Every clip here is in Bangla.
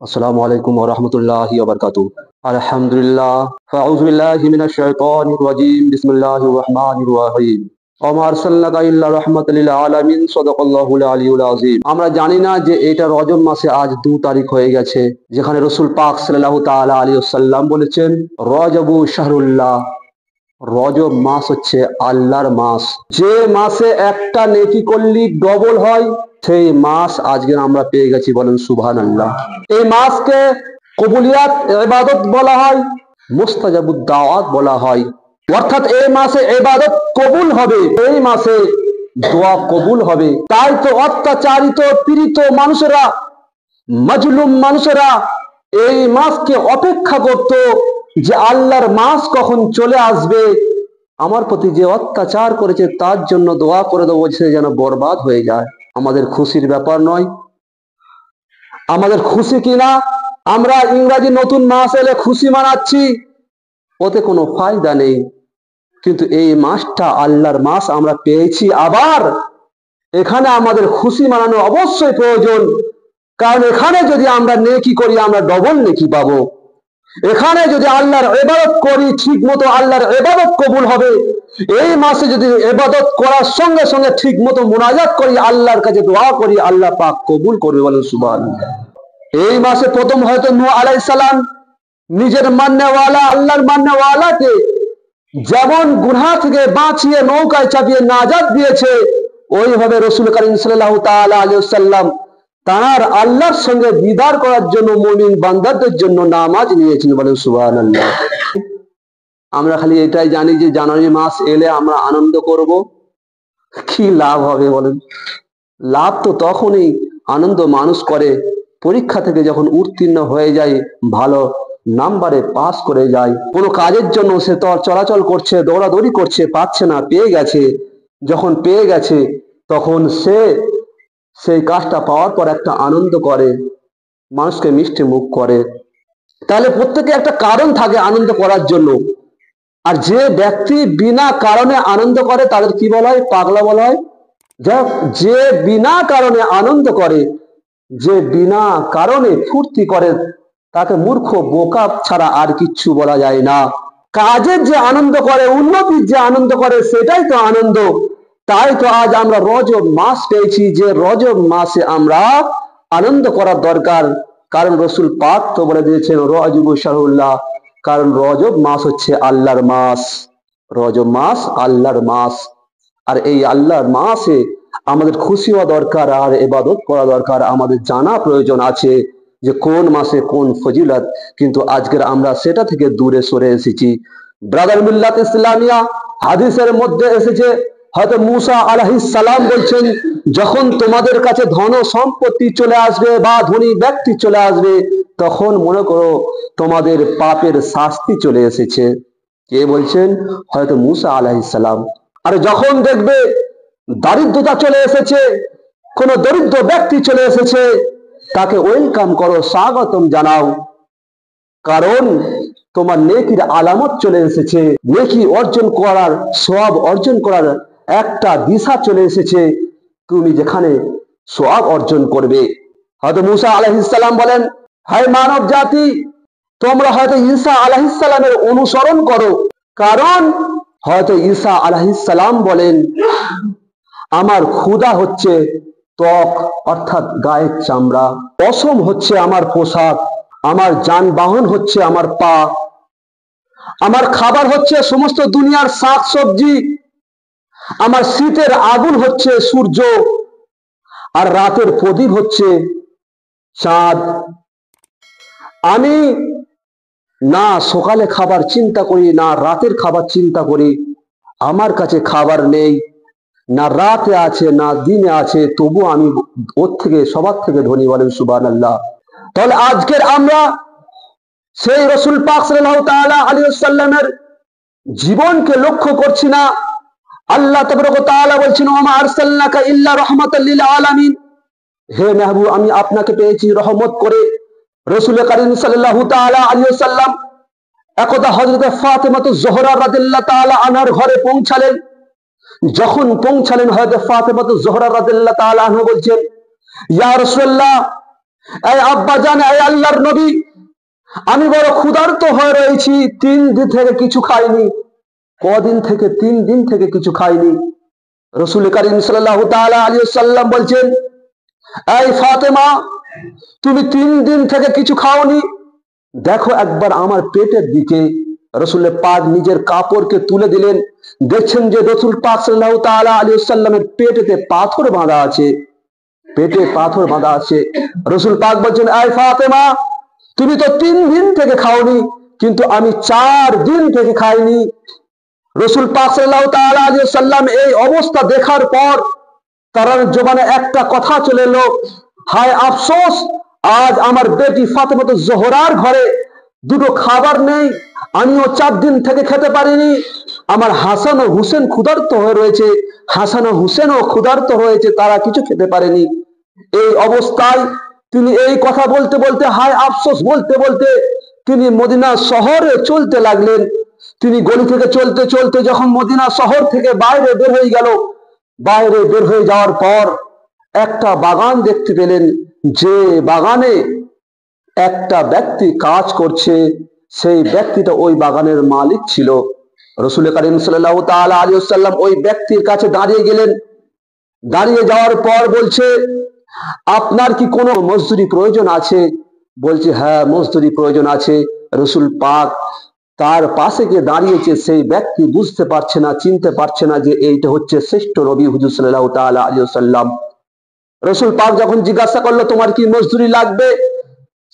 আসসালামু আলাইকুম ওয়া রাহমাতুল্লাহি ওয়া বারাকাতুহু। আলহামদুলিল্লাহ। ফাউযু বিল্লাহি মিনাশ শাইতানির রাজীম। বিসমিল্লাহির রহমানির রহিম। ওয়া মা আরসালনাকা ইল্লা রাহমাতাল লিল আলামিন। সাদাকাল্লাহুল আলিয়্যুল আযীম। আমরা জানি না যে এটা রজব মাসে আজ ২ তারিখ হয়ে গেছে, যেখানে রাসূল পাক সাল্লাল্লাহু তাআলা আলাইহি ওয়াসাল্লাম বলেছেন, রজবু শাহরুল্লাহ, রজব মাস হচ্ছে আল্লাহর মাস। যে মাসে একটা নেকি করলি ডবল হয়, সেই মাস আজকে আমরা পেয়ে গেছি। বলেন সুবহানাল্লাহ। এই মাসকে কবুলিয়াত ইবাদত বলা হয়, মুস্তাজাবুদ দাওয়াত বলা হয়। অর্থাৎ এই মাসে ইবাদত কবুল হবে, এই মাসে দোয়া কবুল হবে। তাই তো অত্যাচারিত পীড়িত মানুষেরা, মাজলুম মানুষেরা এই মাসকে অপেক্ষা করত যে আল্লাহর মাস কখন চলে আসবে, আমার প্রতি যে অত্যাচার করেছে তার জন্য দোয়া করে দেবো, সে যেন বরবাদ হয়ে যায়। আমাদের খুশির ব্যাপার নয়। আমাদের খুশি কিনা আমরা ইংরাজি নতুন মাস এলে খুশি মানাচ্ছি, ওতে কোনো ফায়দা নেই। কিন্তু এই মাসটা আল্লাহর মাস আমরা পেয়েছি, আবার এখানে আমাদের খুশি মানানো অবশ্যই প্রয়োজন। কারণ এখানে যদি আমরা নেকি করি আমরা ডবল নেকি পাবো। এখানে যদি আল্লাহর ইবাদত করি ঠিক মতো আল্লাহর ইবাদত কবুল হবে। এই মাসে যদি ইবাদত করার সঙ্গে সঙ্গে ঠিক মতো মুনাজাত করি, আল্লাহর কাছে দোয়া করি, আল্লাহ পাক কবুল করবে। বলেন সুবহানাল্লাহ। এই মাসে প্রথম হয়তো নূহ আলাইহিস সালাম নিজের মান্যওয়ালা আল্লাহর মান্যওয়ালাকে যেমন গুনাহ থেকে বাঁচিয়ে নৌকায় চাপিয়ে নাজাত দিয়েছে, ওইভাবে রাসূল করিম সাল্লাল্লাহু তাআলা আলাইহি ওয়াসাল্লাম তার আল্লাহর সঙ্গে দিদার করার জন্য মুমিন বান্দাদের জন্য নামাজ নিয়েছেন। বলেন সুবহানাল্লাহ। আমরা খালি এটাই জানি যে জানুয়ারি মাস এলে আমরা আনন্দ করব। কি লাভ হবে বলেন? লাভ তো তখনই আনন্দ মানুষ করে পরীক্ষা থেকে যখন উত্তীর্ণ হয়ে যায়, ভালো নাম্বারে পাস করে যায়। কোনো কাজের জন্য সে তো চলাচল করছে, দৌড়াদৌড়ি করছে, পাচ্ছে না, পেয়ে গেছে। যখন পেয়ে গেছে তখন সে সেই কাজটা পাওয়ার পর একটা আনন্দ করে, মানুষকে মিষ্টি মুখ করে। তাহলে প্রত্যেকে একটা কারণ থাকে আনন্দ করার জন্য। আর যে ব্যক্তি বিনা কারণে আনন্দ করে তাদের কি বলা হয়? পাগলা বলা হয়। যে বিনা কারণে আনন্দ করে, যে বিনা কারণে ফুর্তি করে, তাকে মূর্খ বোকা ছাড়া আর কিচ্ছু বলা যায় না। কাজের যে আনন্দ করে, উন্নতির যে আনন্দ করে, সেটাই তো আনন্দ। তাই তো আজ আমরা রজব মাস পেয়েছি, যে রজব মাসে আমরা আনন্দ করার দরকার। কারণ রাসূল পাক তো বলে দিয়েছেন রজবু শাহরুল্লাহ, কারণ রজব মাস হচ্ছে আল্লাহর মাস। রজব মাস আল্লাহর মাস। আর এই আল্লাহর মাসে আমাদের খুশি হওয়া দরকার, আর ইবাদত করা দরকার। আমাদের জানা প্রয়োজন আছে যে কোন মাসে কোন ফজিলত, কিন্তু আজকের আমরা সেটা থেকে দূরে সরে এসেছি। ব্রাদার মিল্লাত ইসলামিয়া হাদিসের মধ্যে এসেছে, হয়তো মুসা আলাইহিস সালাম বলছেন, যখন তোমাদের কাছে ধন সম্পত্তি চলে আসবে বা ধনী ব্যক্তি চলে আসবে, তখন মনে করো তোমাদের পাপের শাস্তি চলে এসেছে। কে বলছেন? হয়তো মুসা আলাইহিস সালাম। আর যখন দেখবে দারিদ্রতা চলে এসেছে, কোন দরিদ্র ব্যক্তি চলে এসেছে, তাকে ওয়েলকাম করো, স্বাগতম জানাও। কারণ তোমার নেকির আলামত চলে এসেছে, নেকি অর্জন করার, সওয়াব অর্জন করার একটা দিশা চলে এসেছে। তুমি যেখানে সওয়াব অর্জন করবে। হয়তো মুসা আলাইহিস সালাম বলেন, হায় মানব জাতি, তোমরা হয়তো ঈসা আলাইহিস সালামের অনুসরণ করো। কারণ হয়তো ঈসা আলাইহিস সালাম বলেন, আমার ক্ষুধা হচ্ছে ত্বক অর্থাৎ গায়ের চামড়া, পশম হচ্ছে আমার পোশাক, আমার যানবাহন হচ্ছে আমার পা, আমার খাবার হচ্ছে সমস্ত দুনিয়ার শাক সবজি, আমার শীতের আগুন হচ্ছে সূর্য, আর রাতের প্রদীপ হচ্ছে চাঁদ। আমি না সকালে খাবার চিন্তা করি, না রাতের খাবার চিন্তা করি। আমার কাছে খাবার নেই, না রাতে আছে না দিনে আছে, তবু আমি ওর থেকে সবার থেকে ধনী। বলেন সুবহানাল্লাহ। তাহলে আজকের আমরা সেই রাসূল পাক সাল্লাল্লাহু তাআলা আলাইহি ওয়াসাল্লামের জীবনকে লক্ষ্য করছি না। আল্লাহ তাবারক ওয়া তাআলা বলছেন, ওয়া মা আরসালনাকা ইল্লা রাহমাতাল লিল আলামিন। হে মাহবুব, আমি আপনাকে পেয়েছি রহমত করে। রাসূল করিম সাল্লাল্লাহু তাআলা আলাইহি ওয়াসাল্লাম একদা হযরত ফাতেমা জোহরা রাদিয়াল্লাহু তাআলা আনহার ঘরে পৌঁছালেন। যখন পৌঁছালেন, হযরত ফাতেমা জোহরা রাদিয়াল্লাহু তাআলা আনহা বলছেন, ইয়া রাসূলুল্লাহ, এই আব্বা জান, এই আল্লাহর নবী, আমি বড় ক্ষুধার্ত হয়ে রয়েছি, 3 দিন থেকে কিছু খাইনি। কদিন থেকে? 3 দিন থেকে কিছু খাইনি। রাসূল করিম সাল্লাল্লাহু তাআলা আলাইহি ওয়াসাল্লাম বলছেন, এই ফাতেমা, তুমি 3 দিন থেকে কিছু খাওনি, দেখো একবার আমার পেটের দিকে। রাসূল পাক নিজের কাপড়কে তুলে দিলেন, দেখছেন যে রাসূল পাক সাল্লাল্লাহু তাআলা আলাইহি ওয়াসাল্লামের পেটেতে পাথর বাঁধা আছে, পেটে পাথর বাঁধা আছে। রাসূল পাক বলছেন, এই ফাতেমা, তুমি তো 3 দিন থেকে খাওনি, কিন্তু আমি 4 দিন থেকে খাইনি। রাসূল পাক সাল্লাল্লাহু তাআলা আলাইহি ওয়াসাল্লাম এই অবস্থা দেখার পর তার জবানে একটা কথা চলে এলো, হায় আফসোস, আজ আমার বেটি ফাতেমা জোহরার ঘরে দুটো খাবার নেই, আমিও 4 দিন থেকে খেতে পারিনি। আমার হাসান ও হুসেন ক্ষুধার্ত হয়ে রয়েছে, হাসান ও হুসেনও ক্ষুধার্ত হয়েছে, তারা কিছু খেতে পারেনি। এই অবস্থায় তিনি এই কথা বলতে বলতে, হায় আফসোস বলতে বলতে তিনি মদিনা শহরে চলতে লাগলেন। তিনি গলি থেকে চলতে চলতে যখন মদিনা শহর থেকে বাইরে বের হয়ে গেল, বাইরে বের হয়ে যাওয়ার পর একটা বাগান দেখতে পেলেন, যে বাগানে একটা ব্যক্তি কাজ করছে, সেই ব্যক্তিটা ওই বাগানের মালিক ছিল। রাসূল করিম সাল্লাল্লাহু তাআলা আলাইহি ওয়াসাল্লাম ওই ব্যক্তির কাছে দাঁড়িয়ে গেলেন। দাঁড়িয়ে যাওয়ার পর বলছে, আপনার কি কোনো মজদুরি প্রয়োজন আছে? বলছে, হ্যাঁ, মজদুরি প্রয়োজন আছে। রাসূল পাক তার পাশে গিয়ে দাঁড়িয়েছে, সেই ব্যক্তি বুঝতে পারছে না, চিনতে পারছে না যে এইটা হচ্ছে শ্রেষ্ঠ নবী হুজুর সাল্লাল্লাহু তাআলা আলাইহি ওয়াসাল্লাম। রাসূল পাক যখন জিজ্ঞাসা করলো, তোমার কি মজদুরি লাগবে?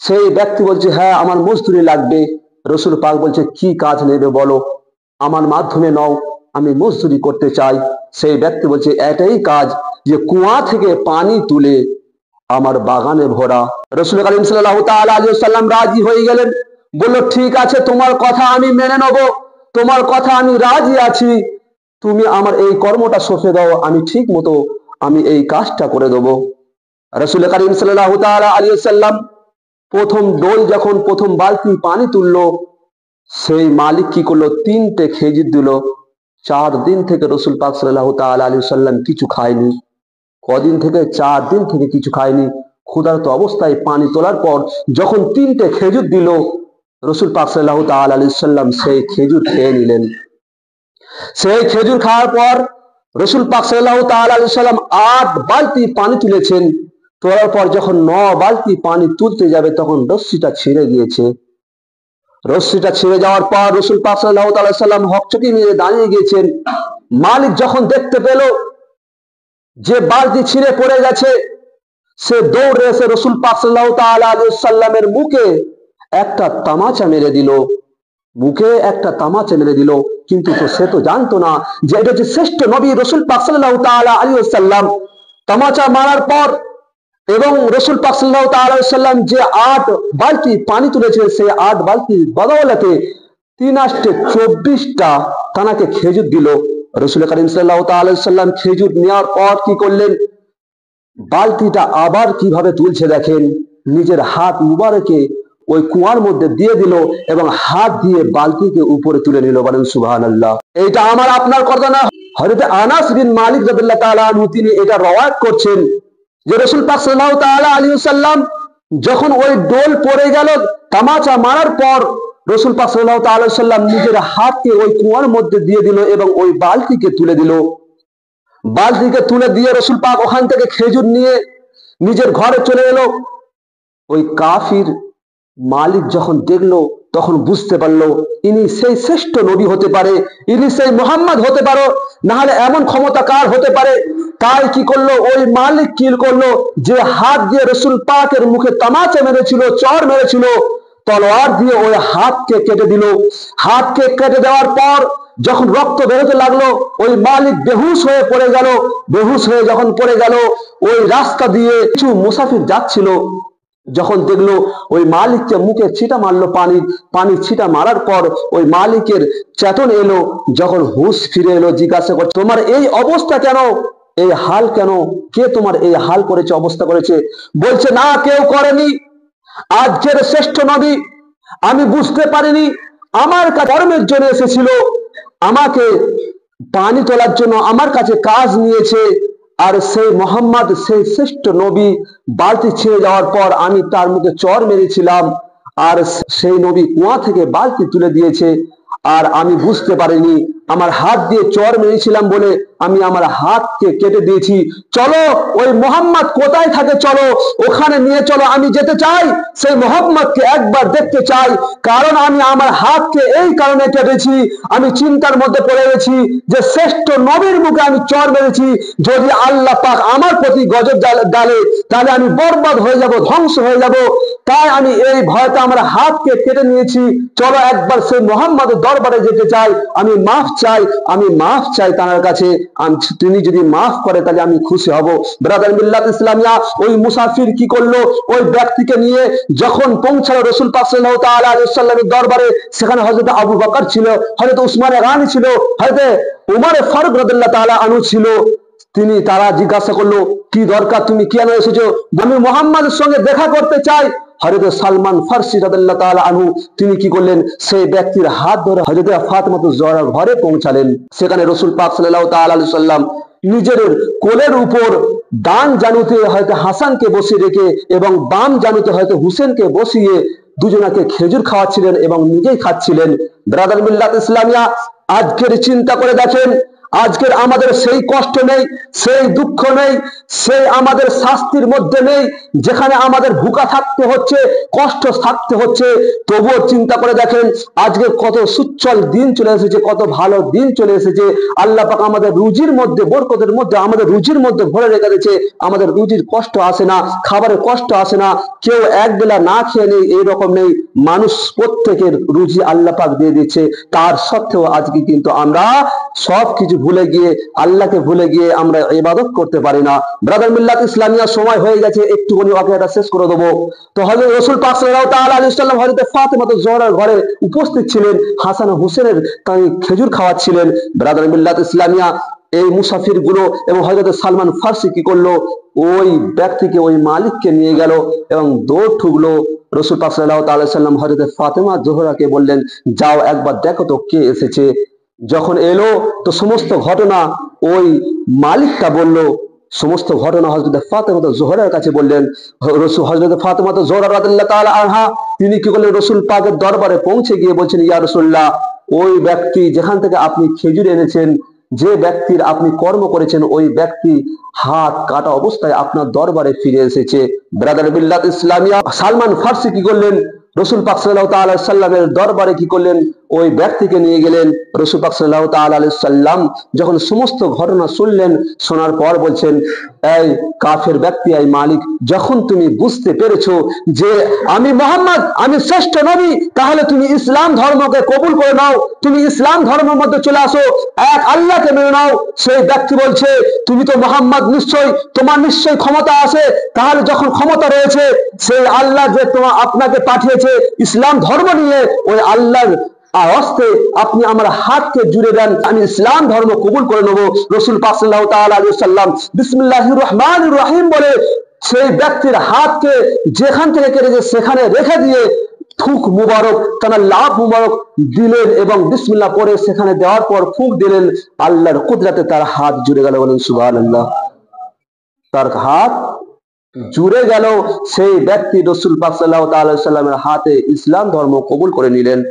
সেই ব্যক্তি বলছে, হ্যাঁ, আমার মজদুরি লাগবে। রাসূল পাক বলছে, কি কাজ নেবে বলো, আমার মাধ্যমে নাও, আমি মজদুরি করতে চাই। সেই ব্যক্তি বলছে, এটাই কাজ যে কুয়া থেকে পানি তুলে আমার বাগানে ভরা। রাসূল করিম সাল্লাল্লাহু তাআলা আলাইহি ওয়াসাল্লাম রাজি হয়ে গেলেন, বলল, ঠিক আছে, তোমার কথা আমি মেনে নেব, তোমার কথা আমি রাজি আছি, তুমি আমার এই কর্মটা সঁপে দাও, আমি ঠিক মতো আমি এই কাজটা করে দেবো। রাসূল করিম সাল্লাল্লাহু তাআলা আলাইহি ওয়াসাল্লাম প্রথম ডোল যখন প্রথম বালতি পানি তুললো, সেই মালিক কি করলো, 3টে খেজুর দিল। 4 দিন থেকে রাসূল পাক সাল্লাল্লাহু তাআলা আলাইহি ওয়াসাল্লাম কিছু খায়নি। কদিন থেকে? 4 দিন থেকে কিছু খায়নি। ক্ষুধার্ত অবস্থায় পানি তোলার পর যখন 3টে খেজুর দিল, রাসূল পাক সাল্লাল্লাহু তাআলা আলাইহি ওয়াসাল্লাম সেই খেজুর খেয়ে নিলেন। সেই খেজুর খাওয়ার পর রাসূল পাক সাল্লাল্লাহু তাআলা আলাইহি ওয়াসাল্লাম 8 বালতি পানি তুলেছেন। তোলার পর যখন 9 বালতি পানি তুলতে যাবে, তখন রশ্মিটা ছিঁড়ে গিয়েছে। রশ্মিটা ছিঁড়ে যাওয়ার পর রাসূল পাক সাল্লাল্লাহু তাআলা আলাইহি ওয়াসাল্লাম হকচকি নিয়ে দাঁড়িয়ে গিয়েছেন। মালিক যখন দেখতে পেল যে বালতি ছিঁড়ে পড়ে গেছে, সে দৌড়ে এসে রাসূল পাক সাল্লাল্লাহু তাআলা আলাইহি ওয়াসাল্লামের মুখে একটা তামাচা মেরে দিল, মুখে একটা তামাচা মেরে দিল। কিন্তু সে তো জানতো না যে এটা হচ্ছে শ্রেষ্ঠ নবী রাসূল পাক সাল্লাল্লাহু তাআলা আলাইহি ওয়াসাল্লাম। তামাচা মারার পর এবং রাসূল পাক সাল্লাল্লাহু তাআলা আলাইহি ওয়াসাল্লাম যে 8 বালতি পানি তুলেছে, সেই 8 বালতির বদৌলতে 3 8 24টা তানাকে খেজুর দিল। রাসূল করিম সাল্লাল্লাহু তাআলা আলাইহি ওয়াসাল্লাম খেজুর নেওয়ার পর কি করলেন, বালতিটা আবার কিভাবে তুলছে দেখেন, নিজের হাত মুবারকে ওই কুয়ার মধ্যে দিয়ে দিল এবং হাত দিয়ে বালতিকে উপরে তুলে নিল। বলেন সুবহানাল্লাহ। এইটা আমার আপনার কথা না, হযরত আনাস বিন মালিক রাদিয়াল্লাহু তাআলা আনহু তিনি এটা রওয়ায়াত করছেন যে রাসূল পাক সাল্লাল্লাহু তাআলা আলাইহি ওয়াসাল্লাম যখন ওই ডোল পড়ে গেল, তামাচা মারার পর রাসূল পাক সাল্লাল্লাহু তাআলা আলাইহি ওয়াসাল্লাম নিজের হাতকে ওই কুয়ার মধ্যে দিয়ে দিল এবং ওই বালতিকে তুলে দিল। বালতিকে তুলে দিয়ে রাসূল পাক ওখান থেকে খেজুর নিয়ে নিজের ঘরে চলে এলো। ওই কাফির মালিক যখন দেখলো, তখন বুঝতে পারলো ইনি সেই শ্রেষ্ঠ নবী হতে পারে, ইনি সেই মুহাম্মদ হতে পারো, না হলে এমন ক্ষমতা কার হতে পারে। তাই কি করলো, ওই মালিক কি করলো, যে হাত দিয়ে রাসূল পাকের মুখে তামাচা মেরেছিল, চড় মেরেছিল, তলোয়ার দিয়ে ওই হাতকে কেটে দিল। হাতকে কেটে দেওয়ার পর যখন রক্ত বেরোতে লাগলো, ওই মালিক বেহুশ হয়ে পড়ে গেল। বেহুশ হয়ে যখন পড়ে গেল, ওই রাস্তা দিয়ে কিছু মুসাফির যাচ্ছিল, যখন দেখলো ওই মালিককে মুখে ছিটা মারলো, পানি ছিটা মারার পর ওই মালিকের চেতন এলো। যখন হুঁশ ফিরে এলো, জিজ্ঞাসা করছে, তোমার এই অবস্থা কেন, এই হাল কেন, কে তোমার এই হাল করেছে, অবস্থা করেছে? বলছে, না, কেউ করেনি, আজকের শ্রেষ্ঠ নবী আমি বুঝতে পারিনি, আমার কর্মের জন্য এসেছিল, আমাকে পানি তোলার জন্য আমার কাছে কাজ নিয়েছে, আর সেই মোহাম্মদ, সেই শ্রেষ্ঠ নবী বালতি ছেড়ে যাওয়ার পর আমি তার মুখে চর মেরেছিলাম, আর সেই নবী কুয়া থেকে বালতি তুলে দিয়েছে, আর আমি বুঝতে পারিনি, আমার হাত দিয়ে চর মেরেছিলাম বলে আমি আমার হাতকে কেটে দিয়েছি। চলো ওই মোহাম্মদ কোথায় থাকে, চলো ওখানে নিয়ে চলো, আমি যেতে চাই, সেই মোহাম্মদকে একবার দেখতে চাই। কারণ আমি আমার হাতকে এই কারণে কেটেছি, আমি চিন্তার মধ্যে পড়ে গেছি যে শ্রেষ্ঠ নবীর মুখে আমি চর মেরেছি, যদি আল্লাহ পাক আমার প্রতি গজব ডালে তাহলে আমি বরবাদ হয়ে যাব, ধ্বংস হয়ে যাব। তাই আমি এই ভয়তে আমার হাতকে কেটে নিয়েছি। চলো একবার সেই মোহাম্মদের দরবারে যেতে চাই, আমি মাফ চাই, আমি মাফ চাই তার কাছে, তিনি যদি মাফ করে তাহলে আমি খুশি হব। ব্রাদার মিল্লাত ইসলামিয়া, ওই মুসাফির কি করলো, ওই ব্যক্তিকে নিয়ে যখন পৌঁছালো রাসূল পাক সাল্লাল্লাহু তাআলা আলাইহি সাল্লামের দরবারে, সেখানে হযরত আবু বকর ছিল, হযরত উসমান গনি ছিল, হযরত উমর ফারুক রাদিয়াল্লাহু তাআলা আনহু ছিল। তারা জিজ্ঞাসা করলো, কি দরকার, তুমি কেন এসেছো? আমি মুহাম্মাদের সঙ্গে দেখা করতে চাই। হযরত সালমান ফারসি রাদিয়াল্লাহু তাআলা আনহু তিনি কি করলেন, সেই ব্যক্তির হাত ধরে হযরত ফাতেমাতুজ জোহরার ঘরে পৌঁছালেন। সেখানে রাসূল পাক সাল্লাল্লাহু তাআলা আলাইহি সাল্লাম নিজের কোলের উপর ডান জানুতে হয়তো হাসানকে বসিয়ে রেখে এবং বাম জানুতে হয়তো হুসেনকে বসিয়ে দুজনাকে খেজুর খাওয়াচ্ছিলেন এবং নিজেই খাচ্ছিলেন। ব্রাদার মিল্লাত ইসলামিয়া, আজকের চিন্তা করে দেখেন, আজকের আমাদের সেই কষ্ট নেই, সেই দুঃখ নেই, সেই আমাদের শাস্তির মধ্যে নেই, যেখানে আমাদের ভুকা থাকতে হচ্ছে, কষ্ট থাকতে হচ্ছে। তবুও চিন্তা করে দেখেন, আজকে কত সুচ্ছল দিন চলে এসেছে, কত ভালো দিন চলে এসেছে। আল্লাহ পাক আমাদের রুজির মধ্যে, বরকতের মধ্যে, আমাদের রুজির মধ্যে ভরে রেখে দিয়েছে। আমাদের রুজির কষ্ট আসে না, খাবারের কষ্ট আসে না, কেউ এক বেলা না খেয়ে নেই, এইরকম নেই। মানুষ প্রত্যেকের রুজি আল্লাহ পাক দিয়ে দিচ্ছে। তার সত্ত্বেও আজকে কিন্তু আমরা সবকিছু ভুলে গিয়ে, আল্লাহকে ভুলে গিয়ে আমরা ইবাদত করতে পারি না। ব্রাদার মিল্লাত ইসলামিয়া, সময় হয়ে গেছে, একটুখানি ওয়াকিয়াটা শেষ করে দেবো। তো হযরত রাসূল পাক সাল্লাল্লাহু তাআলা আলাইহি সাল্লাম হযরত ফাতেমাতুজ জোহরার ঘরে উপস্থিত ছিলেন, হাসান ও হুসেনের খেজুর খাওয়াচ্ছিলেন। ব্রাদার মিল্লাত ইসলামিয়া, এই মুসাফির গুলো এবং হযরত সালমান ফারসি কি করলো, ওই ব্যক্তিকে, ওই মালিককে নিয়ে গেল এবং দৌড় ঠুকলো। রাসূল পাক সাল্লাল্লাহু তাআলা আলাইহি সাল্লাম হযরত ফাতেমা জোহরাকে বললেন, যাও একবার দেখো তো কে এসেছে। যখন এলো তো সমস্ত ঘটনা ওই মালিকটা বলল, সমস্ত ঘটনা হযরত ফাতেমা জোহরার কাছে বললেন। হযরত ফাতেমা জোহরা রাদিয়াল্লাহু তাআলা আনহা তিনি কি করলেন, রাসূল পাকের দরবারে পৌঁছে গিয়ে বলছেন, ইয়া রাসূলুল্লাহ, ওই ব্যক্তি যেখান থেকে আপনি খেজুর এনেছেন, যে ব্যক্তির আপনি কর্ম করেছেন, ওই ব্যক্তি হাত কাটা অবস্থায় আপনার দরবারে ফিরে এসেছে। ব্রাদার মিল্লাত ইসলামিয়া, সালমান ফারসি কি করলেন, রাসূল পাক সাল্লাল্লাহু তাআলা আলাইহি সাল্লামের দরবারে কি করলেন, ওই ব্যক্তিকে নিয়ে গেলেন। রাসূল পাক সাল্লাল্লাহু তাআলা আলাইহি সাল্লাম যখন সমস্ত ঘটনা শুনলেন, শোনার পর বলছেন, এই কাফের ব্যক্তি, এই মালিক, যখন তুমি বুঝতে পেরেছো যে আমি মুহাম্মদ, আমি শ্রেষ্ঠ নবী, তাহলে তুমি ইসলাম ধর্মকে কবুল করে নাও, তুমি ইসলাম ধর্মের মধ্যে চলে আসো, এক আল্লাহকে মেনে নাও। সেই ব্যক্তি বলছে, তুমি তো মুহাম্মদ, নিশ্চয়ই তোমার নিশ্চয়ই ক্ষমতা আছে, তাহলে যখন ক্ষমতা রয়েছে, সেই আল্লাহ যে আপনাকে পাঠিয়েছে ইসলাম ধর্ম নিয়ে, ওই আল্লাহর হস্তে আপনি আমার হাতকে জুড়ে দেন, আমি ইসলাম ধর্ম কবুল করে নেব। রাসূল পাক সাল্লাল্লাহু তাআলা আলাইহি সাল্লাম বিসমিল্লাহির রহমানির রহিম বলে সেই ব্যক্তির হাতকে যেখান থেকে কেটেছে সেখানে রেখে দিয়ে থুক মুবারক, তার লাভ মুবারক দিলেন এবং বিসমিল্লাহ পরে সেখানে দেওয়ার পর ফুঁক দিলেন। আল্লাহর কুদরতে তার হাত জুড়ে গেল, বলেন সুবহানাল্লাহ। তার হাত জুড়ে গেল, সেই ব্যক্তি রাসূল পাক সাল্লাল্লাহু তাআলা আলাইহি সাল্লামের হাতে ইসলাম ধর্ম কবুল করে নিলেন।